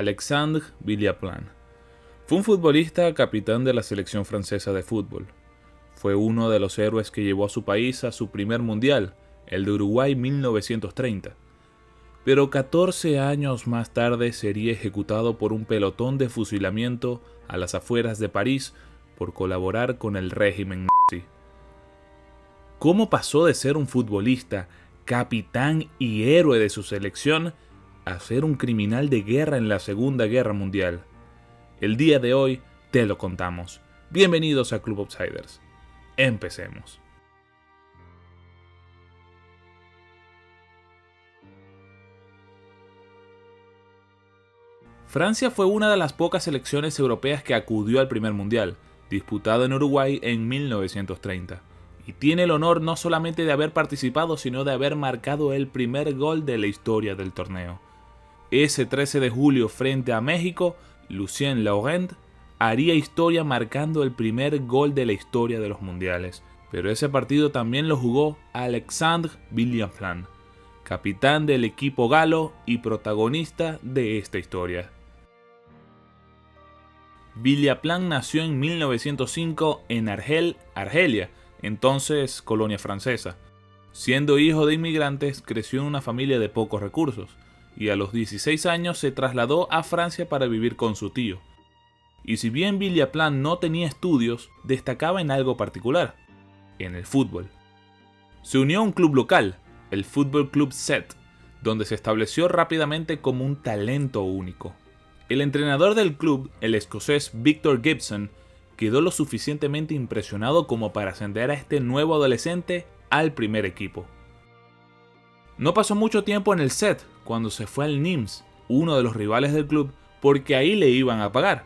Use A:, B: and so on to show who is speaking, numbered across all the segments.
A: Alexandre Villaplan. Fue un futbolista capitán de la selección francesa de fútbol. Fue uno de los héroes que llevó a su país a su primer mundial, el de Uruguay 1930. Pero 14 años más tarde sería ejecutado por un pelotón de fusilamiento a las afueras de París por colaborar con el régimen nazi. ¿Cómo pasó de ser un futbolista, capitán y héroe de su selección a ser un criminal de guerra en la Segunda Guerra Mundial? El día de hoy te lo contamos. Bienvenidos a Club Outsiders. Empecemos. Francia fue una de las pocas selecciones europeas que acudió al primer mundial, disputado en Uruguay en 1930, y tiene el honor no solamente de haber participado, sino de haber marcado el primer gol de la historia del torneo. Ese 13 de julio frente a México, Lucien Laurent haría historia marcando el primer gol de la historia de los mundiales, pero ese partido también lo jugó Alexandre Villaplan, capitán del equipo galo y protagonista de esta historia. Villaplan nació en 1905 en Argel, Argelia, entonces colonia francesa. Siendo hijo de inmigrantes, creció en una familia de pocos recursos, y a los 16 años se trasladó a Francia para vivir con su tío. Y si bien Villaplan no tenía estudios, destacaba en algo particular, en el fútbol. Se unió a un club local, el Fútbol Club Set, donde se estableció rápidamente como un talento único. El entrenador del club, el escocés Victor Gibson, quedó lo suficientemente impresionado como para ascender a este nuevo adolescente al primer equipo. No pasó mucho tiempo en el Set cuando se fue al Nimes, uno de los rivales del club, porque ahí le iban a pagar.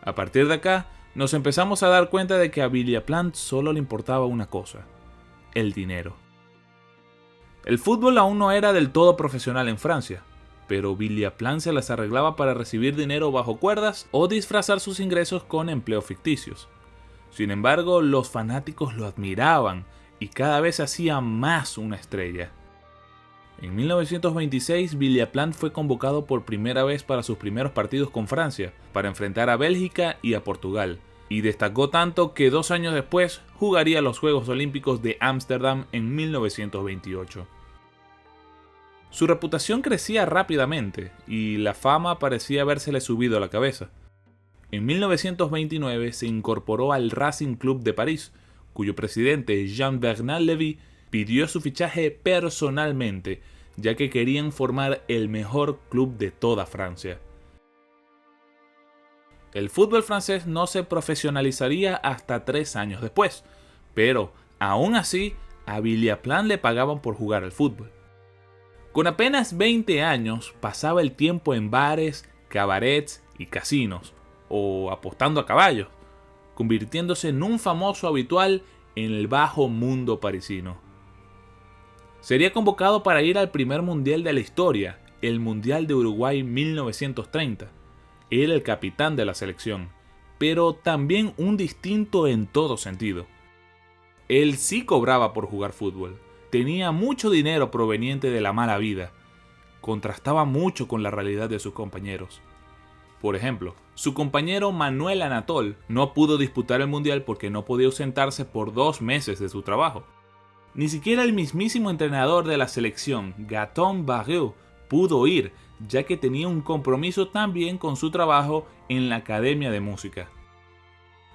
A: A partir de acá, nos empezamos a dar cuenta de que a Villaplan solo le importaba una cosa: el dinero. El fútbol aún no era del todo profesional en Francia, pero Villaplan se las arreglaba para recibir dinero bajo cuerdas o disfrazar sus ingresos con empleos ficticios. Sin embargo, los fanáticos lo admiraban y cada vez se hacía más una estrella. En 1926, Villaplan fue convocado por primera vez para sus primeros partidos con Francia, para enfrentar a Bélgica y a Portugal, y destacó tanto que 2 años después jugaría los Juegos Olímpicos de Ámsterdam en 1928. Su reputación crecía rápidamente y la fama parecía habérsele subido a la cabeza. En 1929 se incorporó al Racing Club de París, cuyo presidente Jean-Bernard Lévy pidió su fichaje personalmente, ya que querían formar el mejor club de toda Francia. El fútbol francés no se profesionalizaría hasta 3 años después, pero aún así a Villaplan le pagaban por jugar al fútbol. Con apenas 20 años pasaba el tiempo en bares, cabarets y casinos, o apostando a caballos, convirtiéndose en un famoso habitual en el bajo mundo parisino. Sería convocado para ir al primer mundial de la historia, el Mundial de Uruguay 1930. Era el capitán de la selección, pero también un distinto en todo sentido. Él sí cobraba por jugar fútbol. Tenía mucho dinero proveniente de la mala vida. Contrastaba mucho con la realidad de sus compañeros. Por ejemplo, su compañero Manuel Anatol no pudo disputar el mundial porque no podía ausentarse por 2 meses de su trabajo. Ni siquiera el mismísimo entrenador de la selección, Gaëtan Barreu, pudo ir, ya que tenía un compromiso también con su trabajo en la Academia de Música.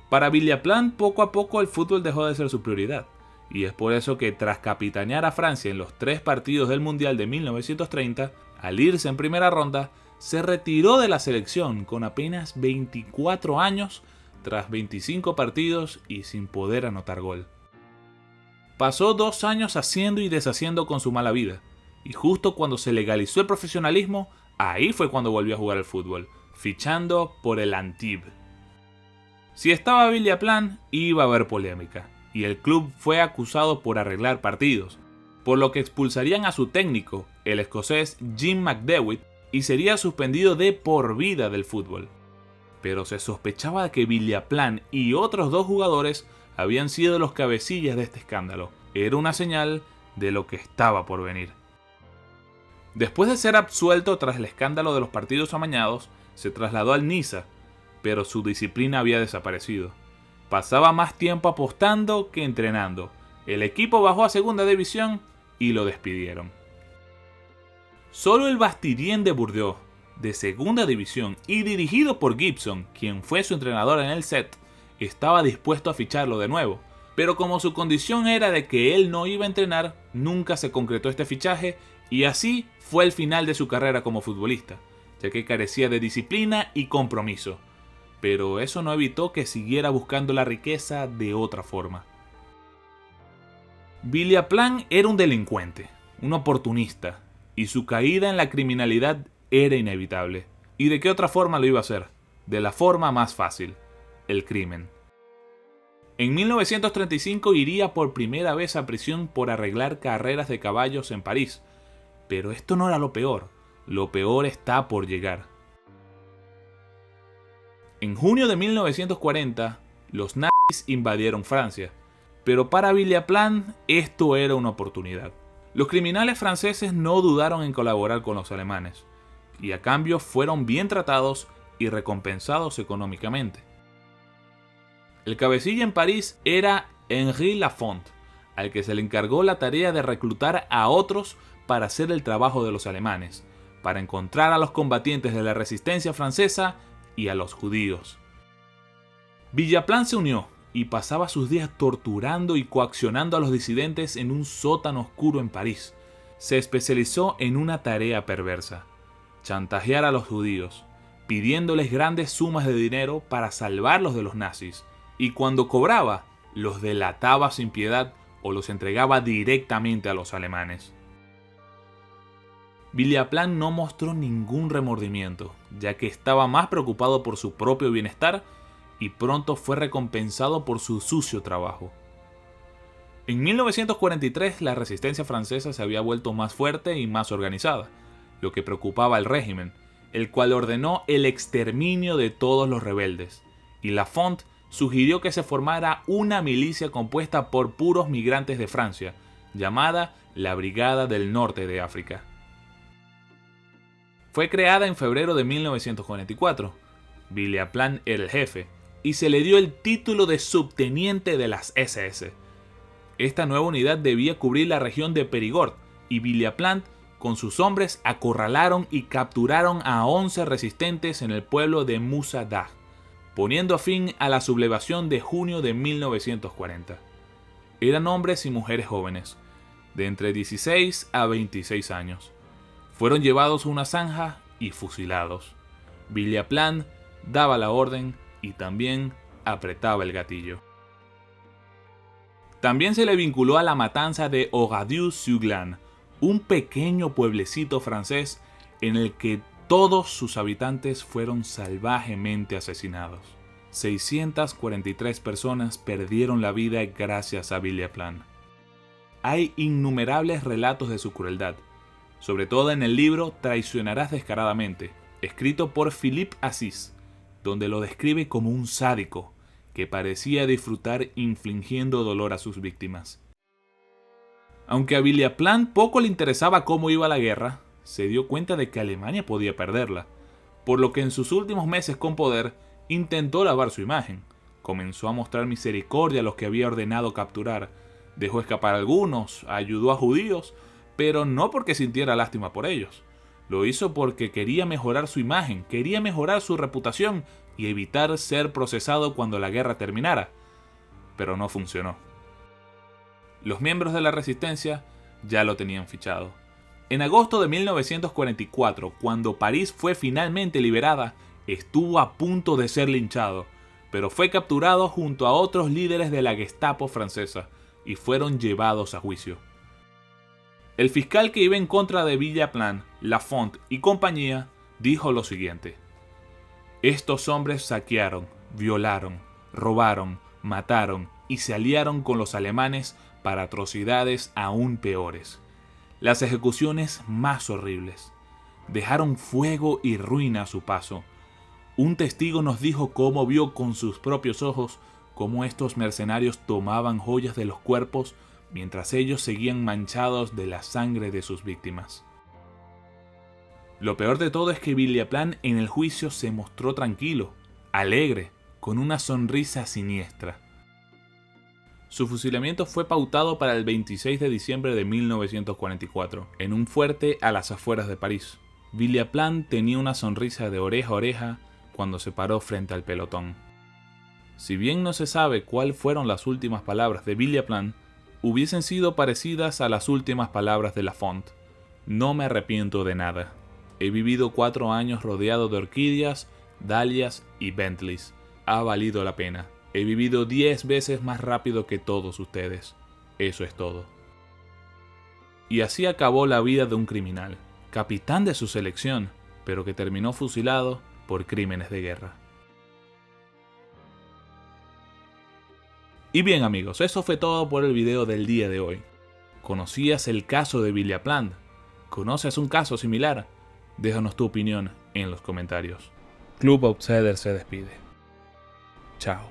A: Para Villaplan, poco a poco el fútbol dejó de ser su prioridad. Y es por eso que tras capitanear a Francia en los 3 partidos del Mundial de 1930, al irse en primera ronda, se retiró de la selección con apenas 24 años tras 25 partidos y sin poder anotar gol. Pasó 2 años haciendo y deshaciendo con su mala vida, y justo cuando se legalizó el profesionalismo, ahí fue cuando volvió a jugar al fútbol, fichando por el Antibes. Si estaba Villaplan, iba a haber polémica, y el club fue acusado por arreglar partidos, por lo que expulsarían a su técnico, el escocés Jim McDevitt, y sería suspendido de por vida del fútbol. Pero se sospechaba que Villaplan y otros 2 jugadores habían sido los cabecillas de este escándalo. Era una señal de lo que estaba por venir. Después de ser absuelto tras el escándalo de los partidos amañados, se trasladó al Niza, pero su disciplina había desaparecido. Pasaba más tiempo apostando que entrenando. El equipo bajó a segunda división y lo despidieron. Solo el Bastidien de Bordeaux, de segunda división y dirigido por Gibson, quien fue su entrenador en el set, estaba dispuesto a ficharlo de nuevo. Pero como su condición era de que él no iba a entrenar, nunca se concretó este fichaje y así fue el final de su carrera como futbolista, ya que carecía de disciplina y compromiso. Pero eso no evitó que siguiera buscando la riqueza de otra forma. Villaplan era un delincuente, un oportunista, y su caída en la criminalidad era inevitable. ¿Y de qué otra forma lo iba a hacer? De la forma más fácil, el crimen. En 1935 iría por primera vez a prisión por arreglar carreras de caballos en París. Pero esto no era lo peor está por llegar. En junio de 1940, los nazis invadieron Francia, pero para Villaplan esto era una oportunidad. Los criminales franceses no dudaron en colaborar con los alemanes, y a cambio fueron bien tratados y recompensados económicamente. El cabecilla en París era Henri Lafont, al que se le encargó la tarea de reclutar a otros para hacer el trabajo de los alemanes, para encontrar a los combatientes de la resistencia francesa y a los judíos. Villaplan se unió y pasaba sus días torturando y coaccionando a los disidentes en un sótano oscuro en París. Se especializó en una tarea perversa: chantajear a los judíos, pidiéndoles grandes sumas de dinero para salvarlos de los nazis, y cuando cobraba, los delataba sin piedad o los entregaba directamente a los alemanes. Villaplan no mostró ningún remordimiento, ya que estaba más preocupado por su propio bienestar y pronto fue recompensado por su sucio trabajo. En 1943 la resistencia francesa se había vuelto más fuerte y más organizada, lo que preocupaba al régimen, el cual ordenó el exterminio de todos los rebeldes, y Lafont sugirió que se formara una milicia compuesta por puros migrantes de Francia, llamada la Brigada del Norte de África. Fue creada en febrero de 1944. Villaplan era el jefe, y se le dio el título de subteniente de las SS. Esta nueva unidad debía cubrir la región de Périgord, y Villaplan con sus hombres acorralaron y capturaron a 11 resistentes en el pueblo de Moussa Dagh, poniendo fin a la sublevación de junio de 1940. Eran hombres y mujeres jóvenes, de entre 16 a 26 años. Fueron llevados a una zanja y fusilados. Villaplan daba la orden y también apretaba el gatillo. También se le vinculó a la matanza de Oradour-sur-Glane, un pequeño pueblecito francés en el que todos sus habitantes fueron salvajemente asesinados. 643 personas perdieron la vida gracias a Villaplan. Hay innumerables relatos de su crueldad, sobre todo en el libro Traicionarás descaradamente, escrito por Philippe Assis, donde lo describe como un sádico que parecía disfrutar infligiendo dolor a sus víctimas. Aunque a Villaplan poco le interesaba cómo iba la guerra, se dio cuenta de que Alemania podía perderla, por lo que en sus últimos meses con poder intentó lavar su imagen. Comenzó a mostrar misericordia a los que había ordenado capturar, dejó escapar a algunos, ayudó a judíos, pero no porque sintiera lástima por ellos. Lo hizo porque quería mejorar su imagen, quería mejorar su reputación y evitar ser procesado cuando la guerra terminara. Pero no funcionó. Los miembros de la resistencia ya lo tenían fichado. En agosto de 1944, cuando París fue finalmente liberada, estuvo a punto de ser linchado, pero fue capturado junto a otros líderes de la Gestapo francesa y fueron llevados a juicio. El fiscal que iba en contra de Villaplan, Lafont y compañía, dijo lo siguiente: estos hombres saquearon, violaron, robaron, mataron y se aliaron con los alemanes para atrocidades aún peores. Las ejecuciones más horribles. Dejaron fuego y ruina a su paso. Un testigo nos dijo cómo vio con sus propios ojos cómo estos mercenarios tomaban joyas de los cuerpos mientras ellos seguían manchados de la sangre de sus víctimas. Lo peor de todo es que Villaplán en el juicio se mostró tranquilo, alegre, con una sonrisa siniestra. Su fusilamiento fue pautado para el 26 de diciembre de 1944, en un fuerte a las afueras de París. Villaplán tenía una sonrisa de oreja a oreja cuando se paró frente al pelotón. Si bien no se sabe cuáles fueron las últimas palabras de Villaplán, hubiesen sido parecidas a las últimas palabras de Lafont. No me arrepiento de nada. He vivido 4 años rodeado de orquídeas, dalias y Bentleys. Ha valido la pena. He vivido 10 veces más rápido que todos ustedes. Eso es todo. Y así acabó la vida de un criminal, capitán de su selección, pero que terminó fusilado por crímenes de guerra. Y bien amigos, eso fue todo por el video del día de hoy. ¿Conocías el caso de Villaplán? ¿Conoces un caso similar? Déjanos tu opinión en los comentarios. Club Outsider se despide. Chao.